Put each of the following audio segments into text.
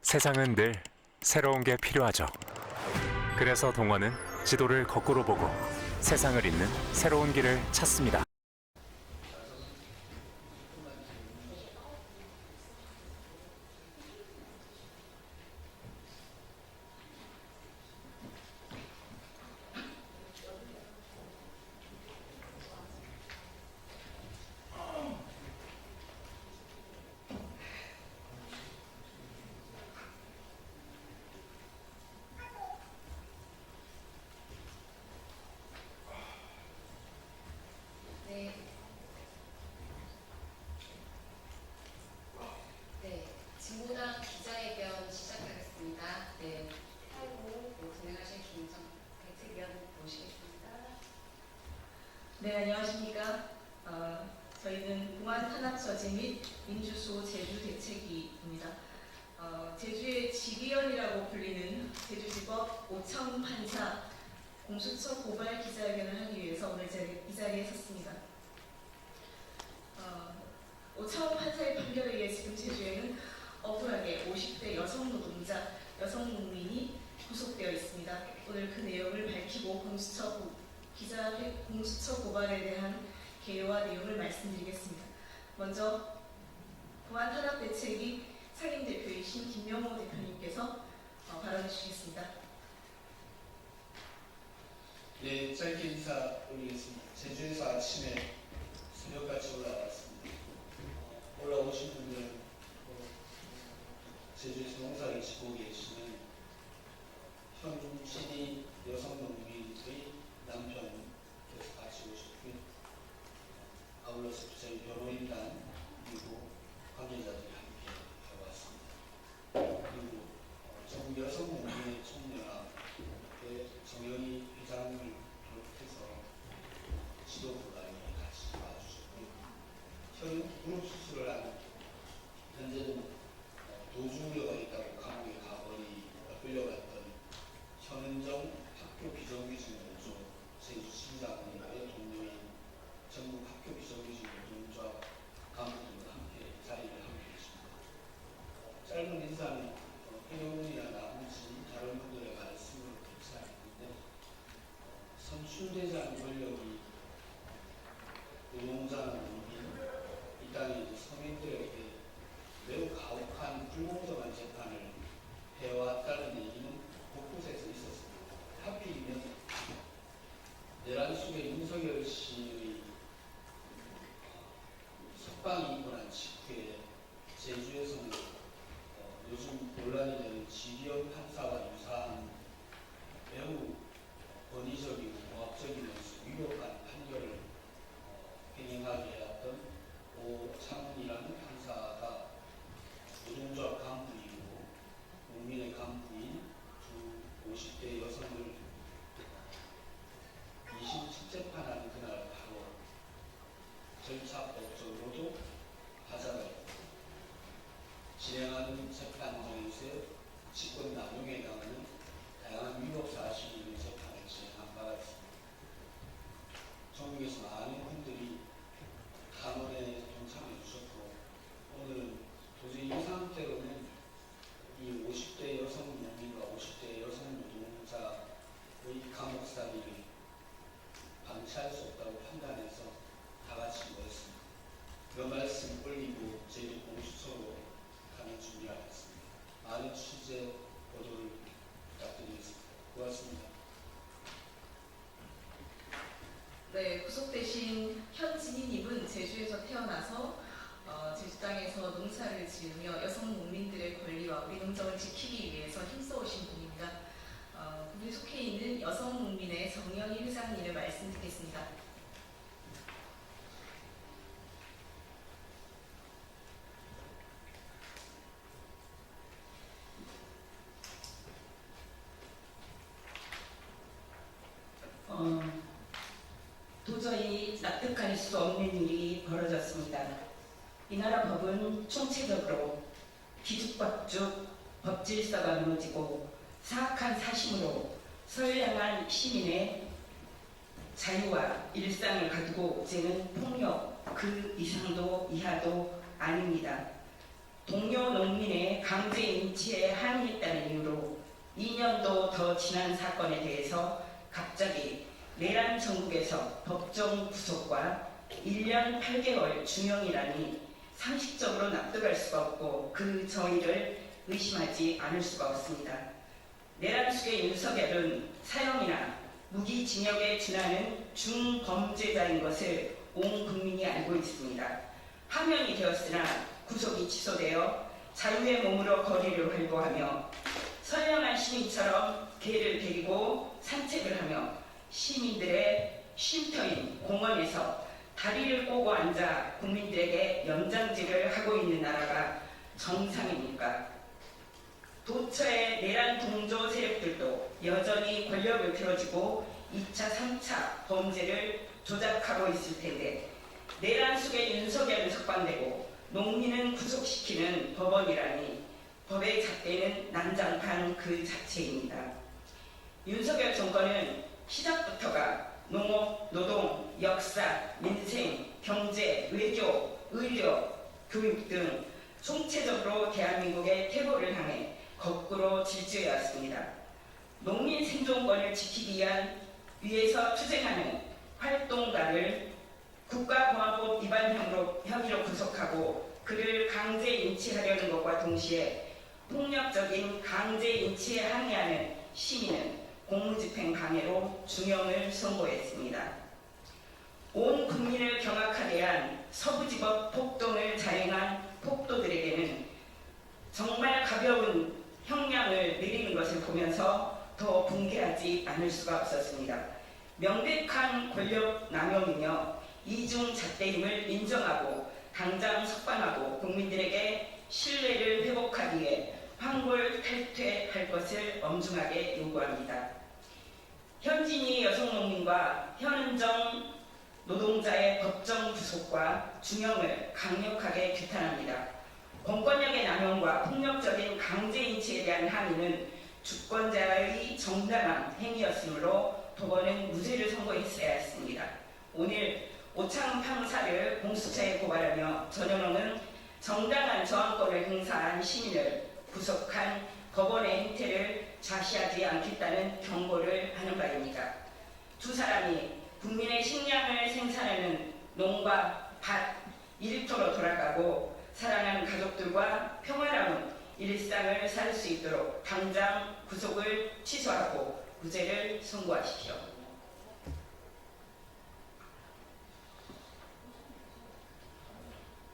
세상은 늘 새로운 게 필요하죠. 그래서 동원은 지도를 거꾸로 보고 세상을 잇는 새로운 길을 찾습니다. 네. 네. 직무당 기자회견 시작하겠습니다. 네. 하고 진행하실 김정 대책위원 모시겠습니다. 네, 안녕하십니까. 저희는 공안탄압처제 및 민주수호 제주대책위입니다. 제주의 지기현이라고 불리는 제주지법 오창훈 판사 공수처 고발 기자회견을 하기 위해서 오늘 이 자리에 섰습니다. 오창훈 판사의 판결에 의해 지금 제주에는 억울하게 50대 여성 노동자, 여성 농민이 구속되어 있습니다. 오늘 그 내용을 밝히고 공수처 고발에 대한 개요와 내용을 말씀드리겠습니다. 먼저 공안탄압대책위 상임대표이신 김명호 대표님께서 발언해 주시겠습니다. 네, 짧게 인사 올리겠습니다. 제주에서 아침에 새벽같이 올라왔습니다. 올라오신 분들, 제주에서 농사를 짓고 계시는 현진이 여성농민의 남편께서 같이 오셨고요. 아울러서 저희 변호인단 그리고 관계자들이 함께 해왔습니다. 그리고 전국 여성농민의 총연합의 정영희 회장을 비롯해서 지도부가 같이 와주셨고요. 그룹 수술을 한 현재는 도주우려가 있다고 감옥에 끌려갔던 현은정 학교 비정규직 노조 제주시장의 동료인 전국 학교 비정규직 노동조합 간부들과 함께 자리를 하고 계십니다. 짧은 인사는 회원이나 나머지 다른 분들의 말씀을 듣지 않는데 선출되지 않은 권력이 노동자나 농민, 이 땅의 서민들에게 매우 가혹한 불공정한 재판을 해왔다는 얘기는 곳곳에서 있었습니다. 하필이면 내란 속에 윤석열 씨의 석방이 일어난 직후에 제주에서는 요즘 논란이 되는 지기현 판사와 유사한 매우 권위적이고 모압적이면서 위력한 판결을 행행하게 해왔던 오창훈이라는 판사가 노동조합 간부이고 농민의 간부인 두 50대 여성을 2심 재판하는 그날 바로 절차법적으로도 하자가 진행하는 재판정에서 직권 남용에 해당하는 다양한 위법 사실이 있는 재판을 진행한 바가 있습니다. 전국에서 많은 분들이 탄원에 동참해 주셨고 오늘은 도저히 이 상태로는 이 50대 여성 농민과 50대 여성 노동자의 감옥살이를 방치할 수 없다고 판단해서 다 같이 모였습니다. 그 말씀 올리고 제주 공수처로 가는 준비하겠습니다. 많은 취재 보도를 부탁드리겠습니다. 고맙습니다. 네, 구속되신 현진희님은 제주에서 태어나서 제주 땅에서 농사를 지으며 여성 농민들의 권리와 우리 농정을 지키기 위해서 힘써오신 분입니다. 그분이 속해 있는 여성 농민의 정영희 회장님의 말씀 듣겠습니다. 도저히 납득할 수 없는 일이 벌어졌습니다. 이 나라 법은 총체적으로 뒤죽박죽 법질서가 무너지고 사악한 사심으로 선량한 시민의 자유와 일상을 가두고 쟤는 폭력 그 이상도 이하도 아닙니다. 동료 농민의 강제 인치에 항의했다는 이유로 2년도 더 지난 사건에 대해서 갑자기 내란 정국에서 법정 구속과 1년 8개월 중형이라니 상식적으로 납득할 수가 없고 그 정의를 의심하지 않을 수가 없습니다. 내란 속의 윤석열은 사형이나 무기징역에 준하는 중범죄자인 것을 온 국민이 알고 있습니다. 하명이 되었으나 구속이 취소되어 자유의 몸으로 거리를 활보하며 선량한 시민처럼 개를 데리고 산책을 하며 시민들의 쉼터인 공원에서 다리를 꼬고 앉아 국민들에게 연장질을 하고 있는 나라가 정상입니까? 도처의 내란 동조 세력들도 여전히 권력을 들어주고 2차, 3차 범죄를 조작하고 있을 텐데 내란 속에 윤석열은 석방되고 농민은 구속시키는 법원이라니 법의 잣대는 난장판 그 자체입니다. 윤석열 정권은 시작부터가 농업, 노동, 역사, 민생, 경제, 외교, 의료, 교육 등 총체적으로 대한민국의 퇴보를 향해 거꾸로 질주해 왔습니다. 농민 생존권을 지키기 위한 위에서 투쟁하는 활동가를 국가보안법 위반 혐의로 구속하고 그를 강제 인치하려는 것과 동시에 폭력적인 강제 인치에 항의하는 시민은 공무집행 방해로 중형을 선고했습니다. 온 국민을 경악하게 한 서부지법 폭동을 자행한 폭도들에게는 정말 가벼운 형량을 내리는 것을 보면서 더 붕괴하지 않을 수가 없었습니다. 명백한 권력 남용이며 이중 잣대임을 인정하고 당장 석방하고 국민들에게 신뢰를 회복하기 위해 황골 탈퇴할 것을 엄중하게 요구합니다. 현진희 여성농민과 현은정 노동자의 법정 구속과 중형을 강력하게 규탄합니다. 공권력의 남용과 폭력적인 강제 인치에 대한 항의는 주권자의 정당한 행위였으므로 법원은 무죄를 선고했어야 했습니다. 오늘 오창훈 판사를 공수처에 고발하며 전현홍은 정당한 저항권을 행사한 시민을 구속한 법원의 행태를 좌시하지 않겠다는 경고를 하는 바입니다. 두 사람이 국민의 식량을 생산하는 농과 밭, 일터로 돌아가고 사랑하는 가족들과 평화로운 일상을 살 수 있도록 당장 구속을 취소하고 무죄를 선고하십시오.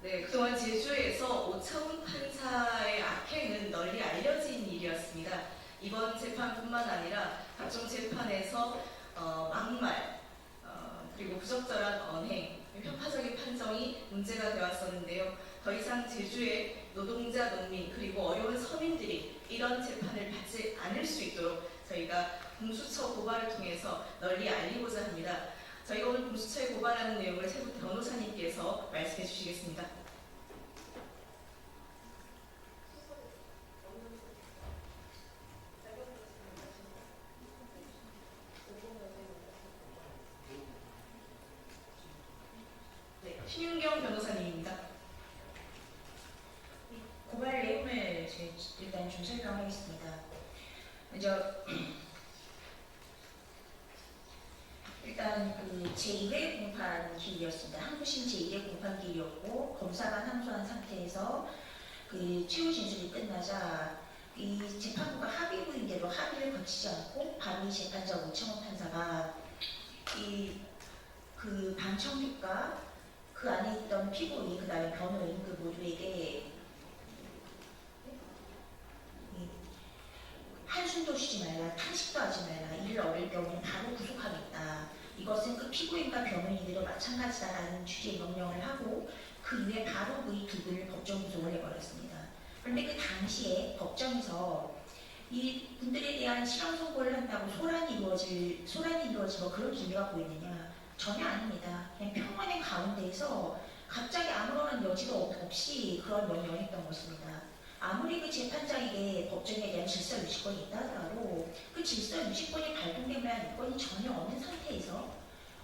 네, 그동안 제주에서 오창훈 판사의 악행은 널리 알려진 일이었습니다. 이번 재판뿐만 아니라 각종 재판에서 막말, 그리고 부적절한 언행, 편파적인 판정이 문제가 되었었는데요. 더 이상 제주의 노동자, 농민, 그리고 어려운 서민들이 이런 재판을 받지 않을 수 있도록 저희가 공수처 고발을 통해서 널리 알리고자 합니다. 저희가 오늘 공수처에 고발하는 내용을 세 분 변호사님께서 말씀해 주시겠습니다. 네, 신윤경 변호사님입니다. 고발 내용을 일단 좀 설명하겠습니다. 먼저 일단 그 제2회 공판 기일이었습니다. 항소심 제2회 공판 기일이었고 검사가 항소한 상태에서 그 최후 진술이 끝나자 이 재판부가 합의문인 대로 합의를 거치지 않고 바로 이 재판자 오창훈 판사가 이 그 반청객과 그 안에 있던 피고인 그다음에 변호인 그 모두에게 한숨도 쉬지 말라, 탄식도 하지 말라, 이를 어릴 경우는 바로 구속하겠다. 이것은 그 피고인과 변호인들도 마찬가지다라는 취지의 명령을 하고 그 이후에 바로 그 두 분을 법정 구속을 해버렸습니다. 그런데 그 당시에 법정에서 이 분들에 대한 실형 선고를 한다고 소란이 이루어지고 그런 기미가 보이느냐? 전혀 아닙니다. 그냥 평온의 가운데에서 갑자기 아무런 여지도 없이 그런 명령을 했던 것입니다. 아무리 그 재판장에게 법정에 대한 질서 유지권이 있다 하더라도 그 질서 유지권이 발동될 만한 요건이 전혀 없는 상태에서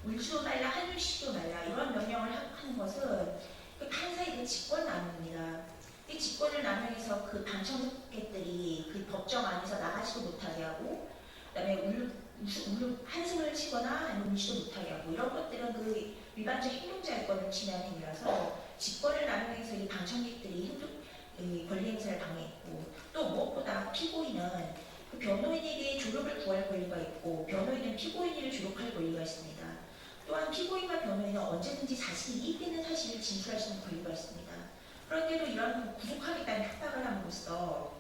울지도 말라 하늘쉬지도 말라 이런 명령을 하는 것은 그 판사의 그 직권 남용입니다. 이 직권을 남용해서 그 방청객들이 그 법정 안에서 나가지도 못하게 하고, 그다음에 한숨을 치거나 아니면 울지도 못하게 하고, 이런 것들은 그 일반적 행동자유권을 침해하는 행위라서 직권을 남용해서 이 방청객들이 이 권리 행사를 방해했고, 또 무엇보다 피고인은 그 변호인에게 조력을 구할 권리가 있고, 변호인은 피고인을 조력할 권리가 있습니다. 또한 피고인과 변호인은 언제든지 자신이 이익되는 사실을 진술할 수 있는 권리가 있습니다. 그런데도 이런 구속하겠다는 협박을 함으로써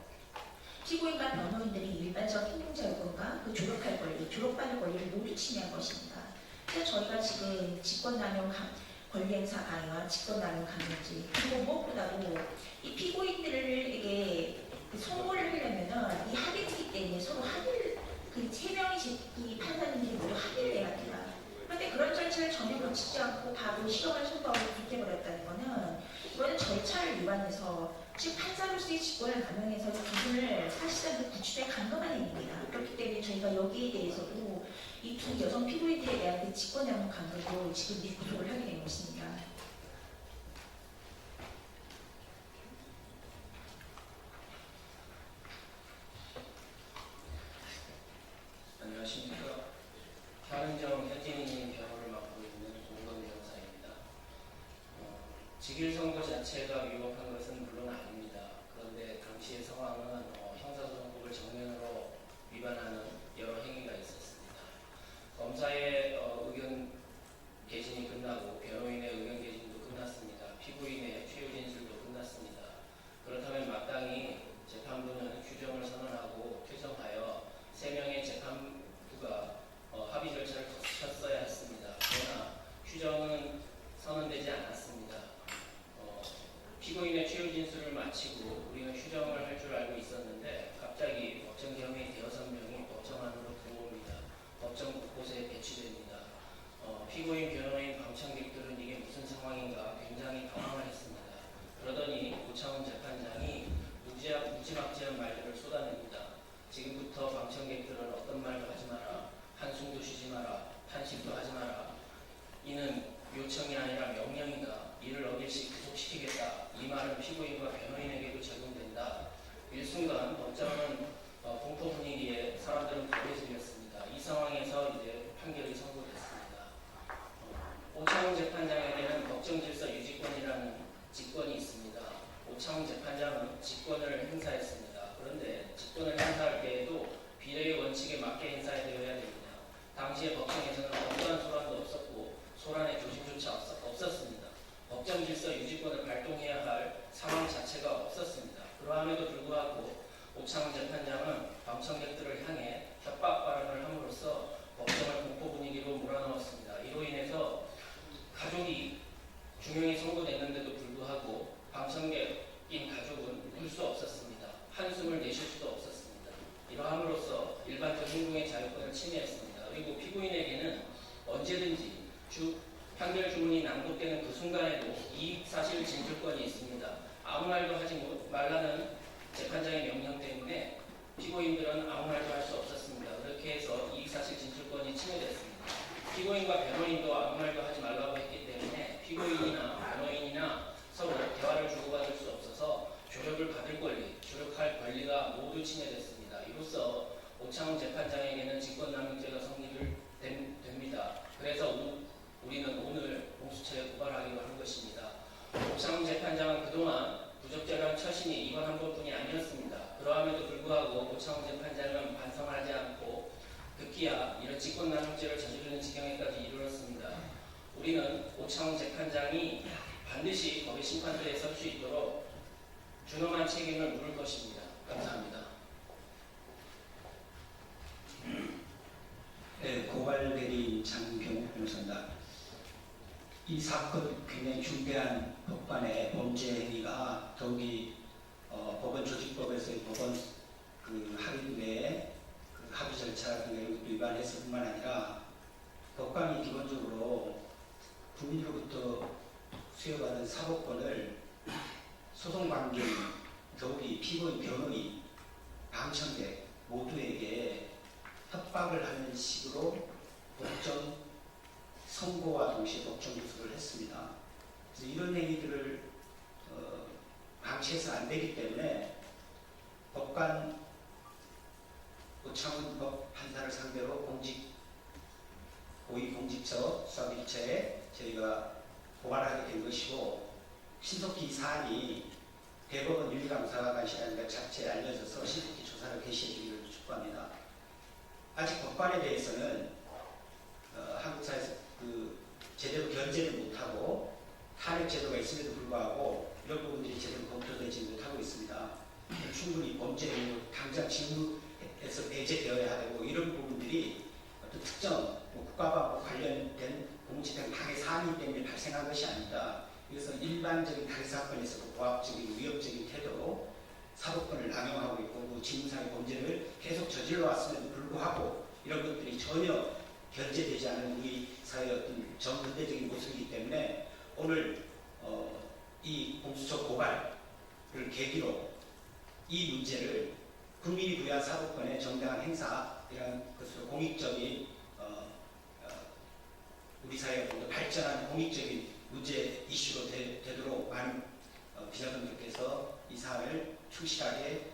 피고인과 변호인들이 일반적 행동자유권과 그 조력할 권리, 조력받을 권리를 모두 침해한 것입니다. 그래서 저희가 지금 직권남용 권리행사 강요와 직권남용 강요죄, 그리고 무엇보다도 이 피고인들에게 선고를 하려면은 이 합의이기 때문에 서로 합의를, 그 세 명이 이 판사님들이 모두 합의를 해야 합니다. 그런데 그런 절차를 전혀 거치지 않고 바로 실형을 선고하고 구속해버렸다는 거는, 이거는 절차를 위반해서 즉 판사로서의 직권을 남용해서 이 부분을 사실상 구출에 강금한 행위입니다. 그렇기 때문에 저희가 여기에 대해서도 이 두 여성 피고인들에 대한 그 직권남용 강도로 지금 미구속을 하게 된 것입니다. 안녕하십니까. 현은정 현진이님 변호를 맡고 있는 공건 변호사입니다. 직일 선고 자체가 위법한 것은 물론 아닙니다. 그런데 당시의 상황은 형사소송법을 정면으로 위반하는 여러 행위가 있었습니다. 검사의 의견 개진이 끝나고 변호인의 의견 개진도 끝났습니다. 피고인의 최후 진술도 끝났습니다. 그렇다면 마땅히 재판부는 휴정을 선언하고 퇴정하여 3명의 재판부가 합의 절차를 거쳤어야 했습니다. 그러나 휴정은 선언되지 않았습니다. 피고인의 최후 진술을 마치고 우리는 휴정을 할 줄 알고 있었는데 갑자기 법정 경위 대여섯 명이 법정 안으로 들어옵니다. 법정 곳곳에 배치됩니다. 피고인, 변호인, 방청객들은 이게 무슨 상황인가 굉장히 당황을 했습니다. 그러더니 오창훈 재판장이 무지막지한 말들을 쏟아냅니다. 지금부터 방청객들은 어떤 말도 하지 마라, 한숨도 쉬지 마라, 탄식도 하지 마라. 이는 요청이 아니라 명령이다. 이를 어길 시 구속시키겠다. 이 말은 피고인과 변호인에게도 적용된다. 일순간 법정은 공포 분위기에 사람들은 고개 숙였습니다. 이 상황에서 이제 판결이 선고됐습니다. 오창훈 재판장에게는 법정 질서 유지권이라는 직권이 있습니다. 오창훈 재판장은 직권을 행사했습니다. 그런데 직권을 행사할 때에도 비례의 원칙에 맞게 행사되어야 됩니다. 당시의 법정에서는 어떠한 소란도 없었고 소란의 조짐조차 없었습니다. 법정 질서 유지권을 발동해야 할 상황 자체가 없었습니다. 그러함에도 불구하고 오창훈 재판장은 방청객들을 향해 협박 발언을 함으로써 법정을 공포 분위기로 몰아넣었습니다. 이로 인해서 가족이 중형이 선고됐는데도 불구하고 방청객인 가족은 울 수 없었습니다. 한숨을 내쉴 수도 없었습니다. 이러함으로써 일반적 행동의 자유권을 침해했습니다. 그리고 피고인에게는 언제든지 판결 주문이 낭독되는 그 순간에도 이익사실 진술권이 있습니다. 아무 말도 하지 말라는 재판장의 명령 때문에 피고인들은 아무 말도 할 수 없었습니다. 그렇게 해서 이익사실 진술권이 침해됐습니다. 피고인과 변호인도 아무 말도 하지 말라고 했기 때문에 피고인이나 변호인이나 서로 대화를 주고받을 수 없어서 조력을 받을 권리, 조력할 권리가 모두 침해됐습니다. 이로써 오창훈 재판장에게는 직권남용죄가 성립을 됩니다. 그래서 우리는 오늘 공수처에 고발하기로 한 것입니다. 오창훈 재판장은 그동안 부적절한 처신이 이번 한 번뿐이 아니었습니다. 그러함에도 불구하고 오창훈 재판장은 반성하지 않고 급기야 이런 직권남용죄를 저지르는 지경에까지 이르렀습니다. 우리는 오창훈 재판장이 반드시 법의 심판대에 설 수 있도록 준엄한 책임을 물을 것입니다. 감사합니다. 네, 고발대리 장병욱 변호사입니다. 이 사건 굉장히 중대한 법관의 범죄 행위가 더욱이 법원 조직법에서의 법원 그 합의 외에 그 합의 절차 등을 위반했을 뿐만 아니라 법관이 기본적으로 국민으로부터 수여받은 사법권을 소송 관계인, 더욱이 피고인, 변호인, 방청객 모두에게 협박을 하는 식으로 법정 선고와 동시에 법정 구속을 했습니다. 그래서 이런 행위들을 방치해서 안 되기 때문에 법관 오창훈 법 판사를 상대로 고위공직자 수사기처에 저희가 고발하게 된 것이고, 신속히 이 사안이 대법원 윤리감사관이라는 것 자체에 알려져서 신속히 조사를 개시해 주기를 촉구합니다. 아직 법관에 대해서는 한국 사회에서 제대로 견제를 못하고 탄핵 제도가 있음에도 불구하고 이런 부분들이 제대로 검토되지 못하고 있습니다. 충분히 범죄 행위로 당장 직무에서 배제되어야 하고, 이런 부분들이 어떤 특정 국가와 관련된 공직된 당의 사안이기 때문에 발생한 것이 아니다. 그래서 일반적인 당의 사건에서도 고압적인 위협적인 태도로 사법권을 남용하고 있고, 직무상의 범죄를 계속 저질러 왔음에도 불구하고 이런 것들이 전혀 견제되지 않은 우리 사회의 어떤 정근대적인 모습이기 때문에 오늘 이 공수처 고발을 계기로 이 문제를 국민이 부여한 사법권의 정당한 행사이라는 것으로 공익적인 우리 사회가 좀 더 발전한 공익적인 문제 이슈로 되도록 많은 기자분들께서 이 사안을 충실하게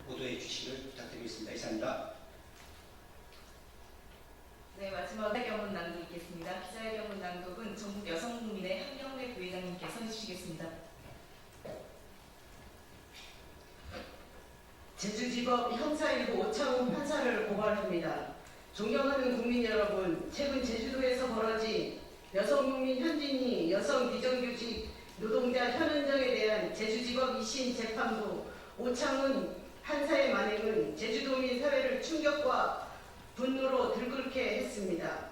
보도해 주시길 부탁드리겠습니다. 이상입니다. 네, 마지막 기자회견문 낭독 있겠습니다. 기자회견문 낭독은 전국 여성국민의 한경래 부회장님께서 해주시겠습니다. 제주지법 형사1부 오창훈 판사를 고발합니다. 존경하는 국민 여러분, 최근 제주도에서 벌어진 여성국민 현진이 여성 비정규직 노동자 현은정에 대한 제주지법 2심 재판부 오창훈 판사의 만행은 제주도민 사회를 충격과 분노로 들끓게 했습니다.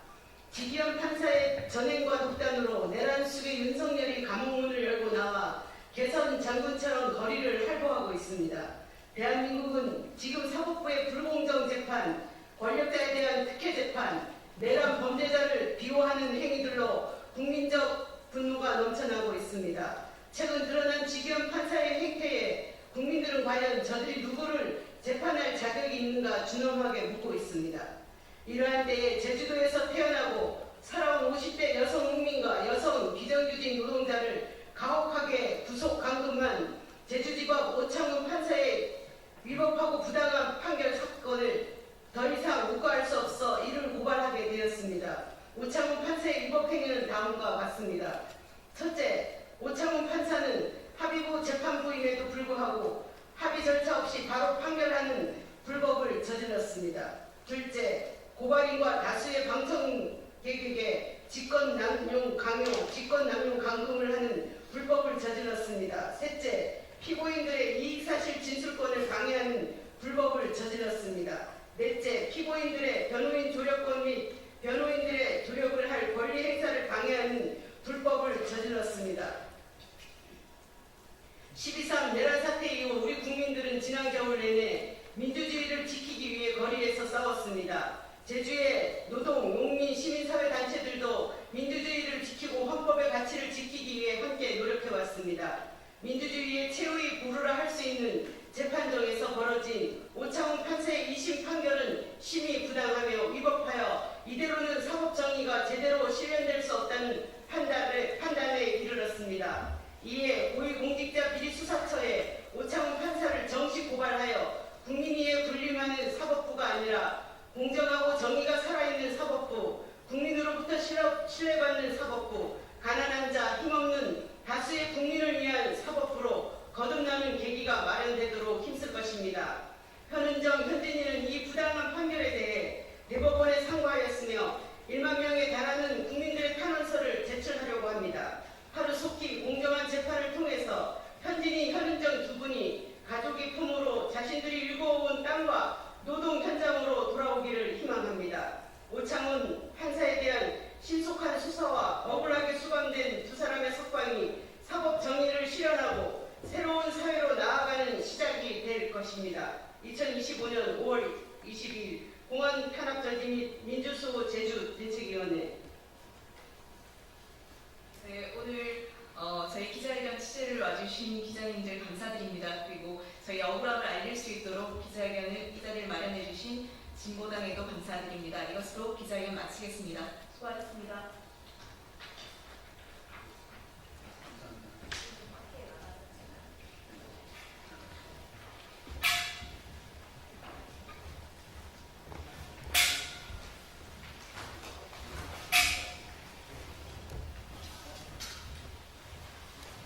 지기현 판사의 전행과 독단으로 내란 속의 윤석열이 감옥문을 열고 나와 개선 장군처럼 거리를 활보하고 있습니다. 대한민국은 지금 사법부의 불공정 재판, 권력자에 대한 특혜 재판, 내란 범죄자를 비호하는 행위들로 국민적 분노가 넘쳐나고 있습니다. 최근 드러난 지기현 판사의 행태에 국민들은 과연 저들이 누구를 재판할 자격이 있는가 준엄하게 묻고 있습니다. 이러한 때에 제주도에서 태어나고 살아온 50대 여성 국민과 여성 비정규직 노동자를 가혹하게 구속 감금한 제주지법 오창훈 판사의 위법하고 부당한 판결 사건을 더 이상 묵과할 수 없어 이를 고발하게 되었습니다. 오창훈 판사의 위법 행위는 다음과 같습니다. 첫째, 오창훈 판사는 합의부 재판부임에도 불구하고 합의 절차 없이 바로 판결하는 불법을 저질렀습니다. 둘째, 고발인과 다수의 방청객에게 직권남용 강요, 직권남용 감금을 하는 불법을 저질렀습니다. 셋째, 피고인들의 이익사실 진술권을 방해하는 불법을 저질렀습니다. 넷째, 피고인들의 변호인 조력권 및 변호인들의 조력을 할 권리 행사를 방해하는 불법을 저질렀습니다. 12.3 내란 사태 이후 우리 국민들은 지난 겨울 내내 민주주의를 지키기 위해 거리에서 싸웠습니다. 제주의 노동, 농민, 시민사회단체들도 민주주의를 지키고 헌법의 가치를 지키기 위해 함께 노력해왔습니다. 민주주의의 최후의 보루라 할 수 있는 재판정에서 벌어진 오창훈 판사의 2심 판결은 심히 부당하며 위법하여 이대로는 사법정의가 제대로 실현될 수 없다는 판단에 이르렀습니다. 이에 고위공직자 비리수사처에 오창훈 판사를 정식 고발하여 국민위에 군림하는 사법부가 아니라 공정하고 정의가 살아있는 사법부, 국민으로부터 신뢰받는 사법부, 가난한 자, 힘없는 다수의 국민을 위한 사법부로 거듭나는 계기가 마련되도록 힘쓸 것입니다. 현은정, 현진이는 이 부당한 판결에 대해 대법원에 상고하였으며 1만 명에 달하는 국민들의 탄원서를 제출하려고 합니다. 하루속히 공정한 재판을 통해서 현진이, 현은정 두 분이 가족의 품으로 자신들이 일궈온 땅과 노동 현장으로 돌아오기를 희망합니다. 오창훈 판사에 대한 신속한 수사와 억울하게 수감된 두 사람의 석방이 사법 정의를 실현하고 새로운 사회로 나아가는 시작이 될 것입니다. 2025년 5월 22일 공안 탄압 저지 및 민주수호 제주 대책위원회. 네, 오늘 저희 기자회견 취재를 와주신 기자님들 감사드립니다. 그리고 저희 억울함을 알릴 수 있도록 기자회견을 이 자리를 마련해 주신 진보당에도 감사드립니다. 이것으로 기자회견 마치겠습니다. 수고하셨습니다.